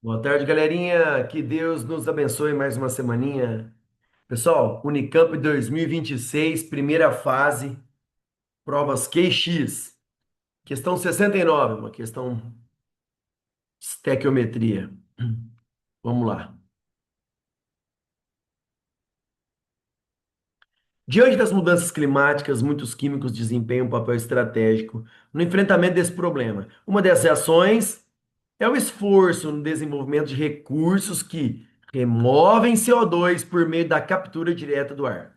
Boa tarde, galerinha. Que Deus nos abençoe mais uma semaninha. Pessoal, Unicamp 2026, primeira fase, provas QX. Questão 69, uma questão de estequiometria. Vamos lá. Diante das mudanças climáticas, muitos químicos desempenham um papel estratégico no enfrentamento desse problema. Uma dessas ações é o esforço no desenvolvimento de recursos que removem CO2 por meio da captura direta do ar.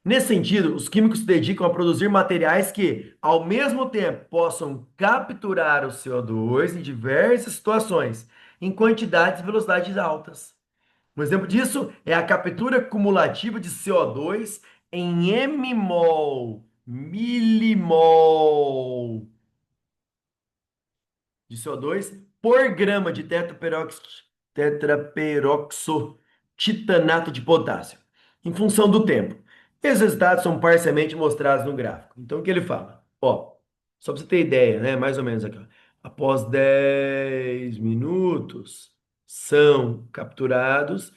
Nesse sentido, os químicos se dedicam a produzir materiais que, ao mesmo tempo, possam capturar o CO2 em diversas situações, em quantidades e velocidades altas. Um exemplo disso é a captura cumulativa de CO2 em mmol, milimol de CO2 por grama de tetraperoxotitanato de potássio, em função do tempo. Esses resultados são parcialmente mostrados no gráfico. Então, o que ele fala? Ó, só para você ter ideia, né? Mais ou menos aqui, ó. Após 10 minutos, são capturados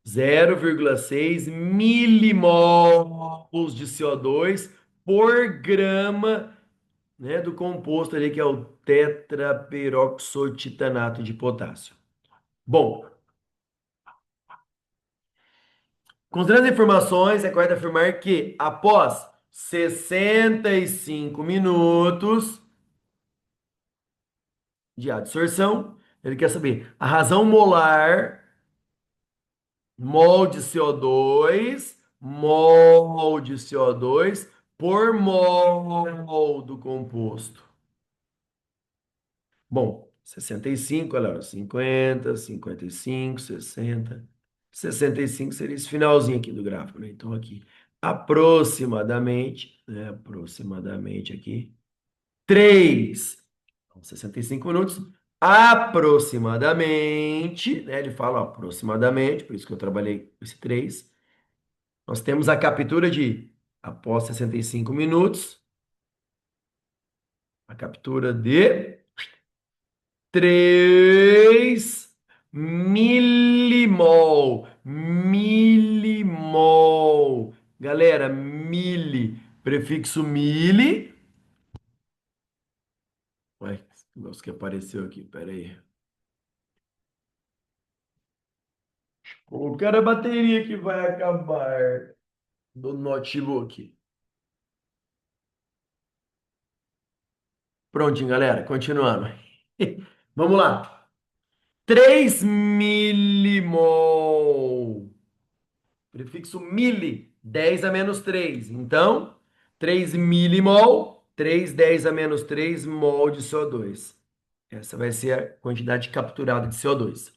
0,6 milimols de CO2 por grama, né, do composto ali que é o tetraperoxotitanato de potássio. Bom, considerando as informações, é correto afirmar que após 65 minutos de adsorção, ele quer saber a razão molar, mol de CO2, mol de CO2 por mol do composto. Bom, 65, olha lá, 50, 55, 60. 65 seria esse finalzinho aqui do gráfico, né? Então, aqui, aproximadamente, né? Aproximadamente aqui, 3. Então, 65 minutos, aproximadamente, né? Ele fala ó, aproximadamente, por isso que eu trabalhei esse 3. Nós temos a captura de, após 65 minutos, a captura de 3 milimol. Milimol. Galera, mili, prefixo mili. Ué, esse negócio que apareceu aqui, pera aí. Colocar a bateria que vai acabar do notebook. Prontinho, galera, continuando. Vamos lá. 3 milimol. Prefixo mili, 10 a menos 3. Então, 3 milimol, 3 10 a menos 3 mol de CO2. Essa vai ser a quantidade capturada de CO2.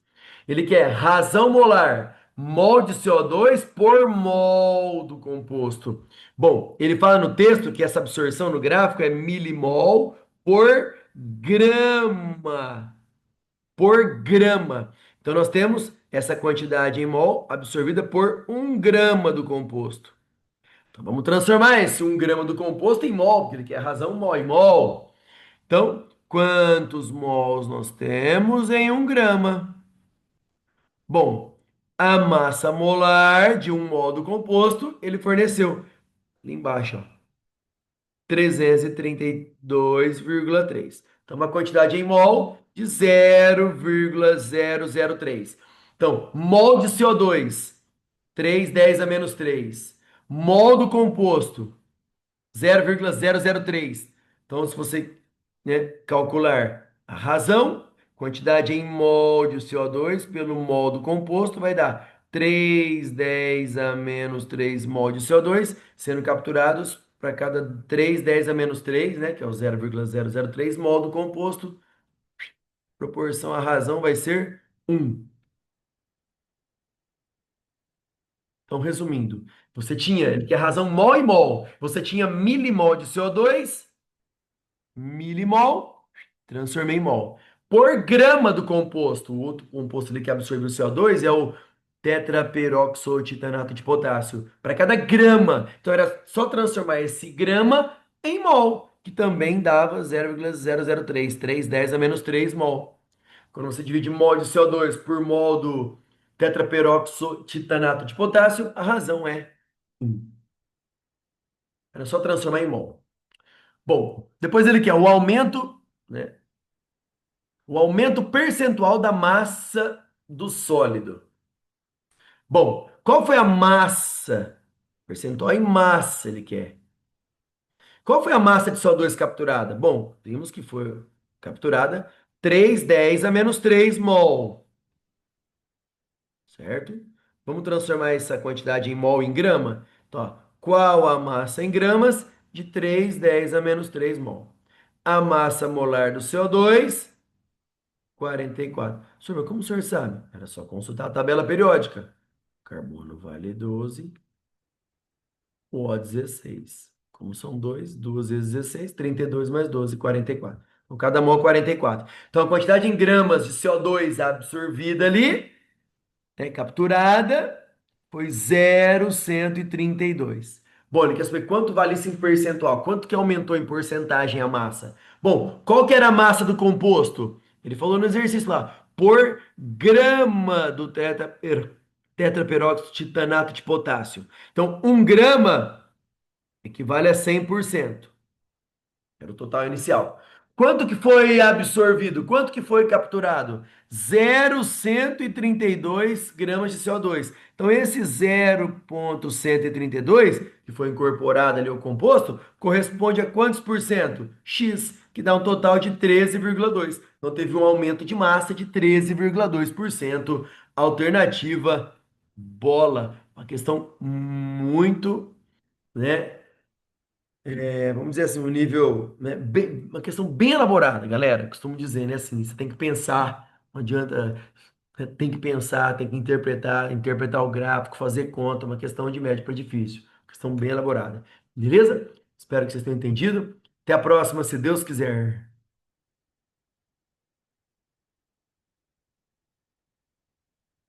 Ele quer razão molar, mol de CO2 por mol do composto. Bom, ele fala no texto que essa absorção no gráfico é milimol por grama por grama. Então, nós temos essa quantidade em mol absorvida por 1 grama do composto. Então, vamos transformar esse 1 grama do composto em mol, porque ele quer a razão mol em mol. Então, quantos mols nós temos em 1 grama? Bom, a massa molar de 1 mol do composto, ele forneceu ali embaixo, ó. 332,3. Então, uma quantidade em mol de 0,003. Então, mol de CO2, 3 10 a menos 3. Mol do composto, 0,003. Então, se você, né, calcular a razão, quantidade em mol de CO2 pelo mol do composto, vai dar 3 10 a menos 3 mol de CO2 sendo capturados para cada 3 10 a menos 3, né, que é o 0,003 mol do composto, proporção à razão vai ser 1. Então, resumindo, você tinha, ele quer razão mol e mol, você tinha milimol de CO2, milimol, transformei em mol. Por grama do composto, o outro composto ali que absorve o CO2 é o tetraperoxotitanato de potássio. Para cada grama. Então era só transformar esse grama em mol, que também dava 0,003, 3 10 a menos 3 mol. Quando você divide mol de CO2 por mol do tetraperóxido titanato de potássio, a razão é 1. Era só transformar em mol. Bom, depois ele quer o aumento, né? O aumento percentual da massa do sólido. Bom, qual foi a massa? Percentual em massa ele quer. Qual foi a massa de CO2 capturada? Bom, vimos que foi capturada 3,10 a menos 3 mol, certo? Vamos transformar essa quantidade em mol em grama? Então, ó, qual a massa em gramas de 3,10 a menos 3 mol? A massa molar do CO2, 44. Senhor, mas como o senhor sabe? Era só consultar a tabela periódica. Carbono vale 12, o O 16. Como são dois, 2 vezes 16, 32 mais 12, 44. Então, cada mol 44. Então, a quantidade em gramas de CO2 absorvida ali, né, capturada, foi 0,132. Bom, ele quer saber quanto vale isso em percentual, quanto que aumentou em porcentagem a massa. Bom, qual que era a massa do composto? Ele falou no exercício lá, por grama do tetraperóxido de titanato de potássio. Então, 1 grama equivale a 100%. Era o total inicial. Quanto que foi absorvido? Quanto que foi capturado? 0,132 gramas de CO2. Então, esse 0,132, que foi incorporado ali ao composto, corresponde a quantos por cento? X, que dá um total de 13,2. Então, teve um aumento de massa de 13,2%. Alternativa bola. Uma questão muito, né, vamos dizer assim, um nível, né, uma questão bem elaborada, galera. Costumo dizer, né, assim, você tem que pensar, não adianta, você tem que pensar, tem que interpretar o gráfico, fazer conta, uma questão de médio para difícil, questão bem elaborada. Beleza? Espero que vocês tenham entendido. Até a próxima, se Deus quiser.